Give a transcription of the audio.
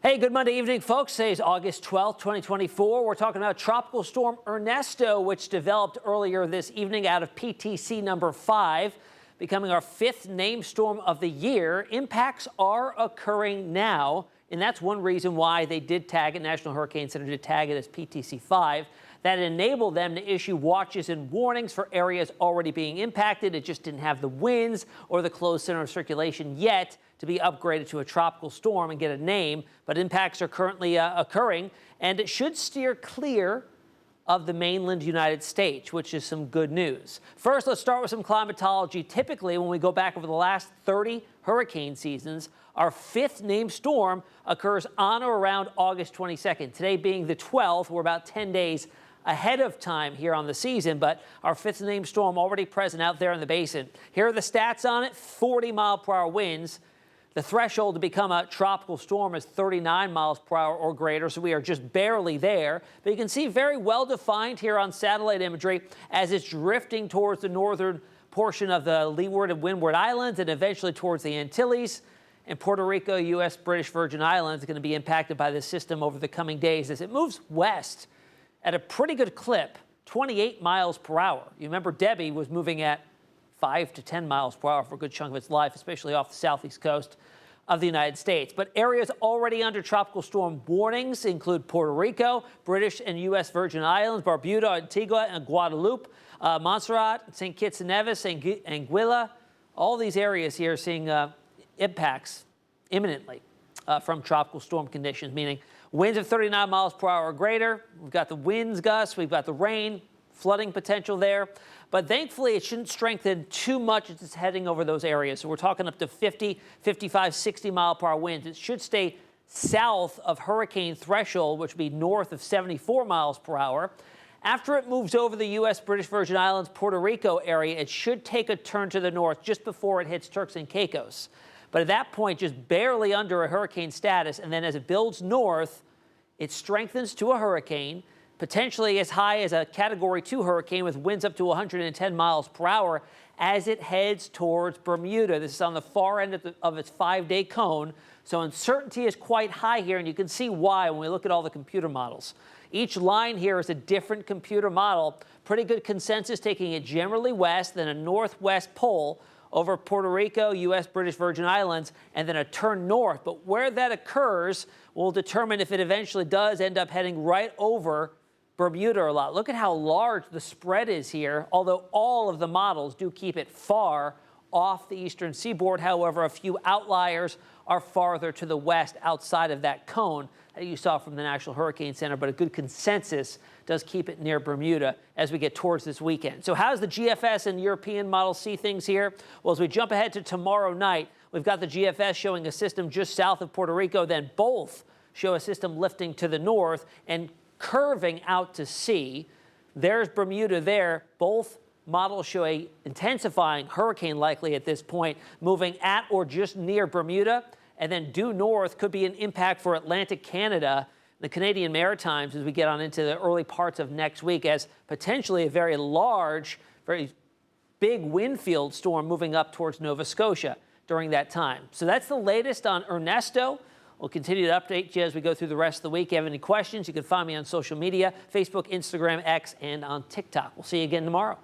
Hey, good Monday evening, folks. Today is August 12th, 2024. We're talking about Tropical Storm Ernesto, which developed earlier this evening out of PTC number 5, becoming our 5th named storm of the year. Impacts are occurring now, and that's one reason why they did tag it, National Hurricane Center did tag it as PTC 5. That enabled them to issue watches and warnings for areas already being impacted. It just didn't have the winds or the closed center of circulation yet to be upgraded to a tropical storm and get a name, but impacts are currently occurring, and it should steer clear of the mainland United States, which is some good news. First, let's start with some climatology. Typically, when we go back over the last 30 hurricane seasons, our 5th named storm occurs on or around August 22nd. Today being the 12th, we're about 10 days ahead of time here on the season, but our 5th named storm already present out there in the basin. Here are the stats on it: 40-mile-per-hour winds. The threshold to become a tropical storm is 39 miles per hour or greater, so we are just barely there. But you can see very well defined here on satellite imagery as it's drifting towards the northern portion of the Leeward and Windward Islands and eventually towards the Antilles. And Puerto Rico, U.S. British Virgin Islands, is going to be impacted by this system over the coming days as it moves west at a pretty good clip, 28 miles per hour. You remember Debbie was moving at 5 to 10 miles per hour for a good chunk of its life, especially off the southeast coast of the United States. But areas already under tropical storm warnings include Puerto Rico, British and U.S. Virgin Islands, Barbuda, Antigua and Guadeloupe, Montserrat, St. Kitts and Nevis, Anguilla. All these areas here seeing impacts imminently from tropical storm conditions, meaning winds of 39 miles per hour or greater. We've got the winds gusts, we've got the rain, flooding potential there. But thankfully, it shouldn't strengthen too much as it's heading over those areas. So we're talking up to 50, 55, 60-mile-per-hour winds. It should stay south of hurricane threshold, which would be north of 74 miles per hour. After it moves over the U.S. British Virgin Islands, Puerto Rico area, it should take a turn to the north just before it hits Turks and Caicos. But at that point, just barely under a hurricane status. And then as it builds north, it strengthens to a hurricane, potentially as high as a Category 2 hurricane with winds up to 110 miles per hour as it heads towards Bermuda. This is on the far end of its 5-day cone, so uncertainty is quite high here, and you can see why when we look at all the computer models. Each line here is a different computer model. Pretty good consensus taking it generally west, then a northwest pole over Puerto Rico, U.S. British Virgin Islands, and then a turn north. But where that occurs will determine if it eventually does end up heading right over Bermuda a lot. Look at how large the spread is here, although all of the models do keep it far off the eastern seaboard. However, a few outliers are farther to the west outside of that cone that you saw from the National Hurricane Center, but a good consensus does keep it near Bermuda as we get towards this weekend. So how does the GFS and European model see things here? Well, as we jump ahead to tomorrow night, we've got the GFS showing a system just south of Puerto Rico, then both show a system lifting to the north and curving out to sea. There's Bermuda there. Both models show a intensifying hurricane likely at this point, moving at or just near Bermuda, and then due north could be an impact for Atlantic Canada, the Canadian Maritimes, as we get on into the early parts of next week, as potentially a very large, very big wind field storm moving up towards Nova Scotia during that time. So that's the latest on Ernesto. We'll continue to update you as we go through the rest of the week. If you have any questions, you can find me on social media, Facebook, Instagram, X, and on TikTok. We'll see you again tomorrow.